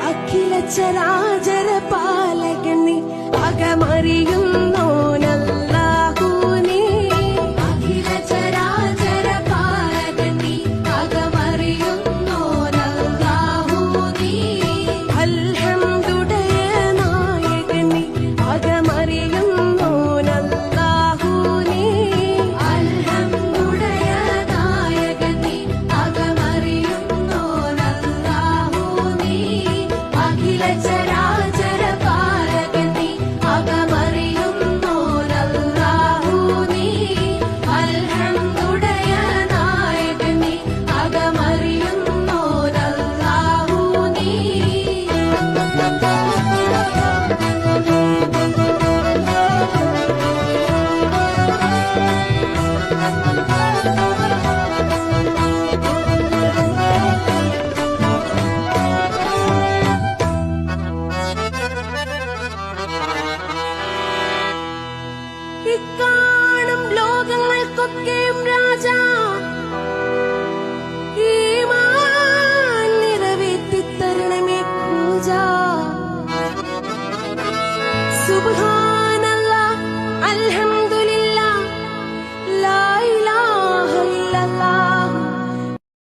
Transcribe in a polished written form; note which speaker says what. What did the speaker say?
Speaker 1: അഖില ചരാചര പാലകൻ നീ അകമറിയുന്നോനല്ലാഹു നീ. അഖില ചരാചര പാലകൻ നീ അകമറിയുന്നോനല്ലാഹു നീ. അൽഹംദുലില്ലാഹ് നായകൻ നീ അകമറിയുന്നോനല്ലാഹു നീ. അൽഹംദുലില്ലാഹ് നായകൻ നീ അകമറിയുന്നോനല്ലാഹു നീ. അഖില ചരാചര പാലകൻ നീ അകമറിയുന്നോനല്ലാഹു നീ. അൽഹംദുലില്ലാഹ് നായകൻ നീ അകമറിയുന്നോനല്ലാഹു നീ. ഇക്കാണും ലോകങ്ങൾക്കൊക്കെയും രാജാ ഈമാൻ നിറവേറ്റിത്തരണമേ പൂജ. സുബ്ഹാൻ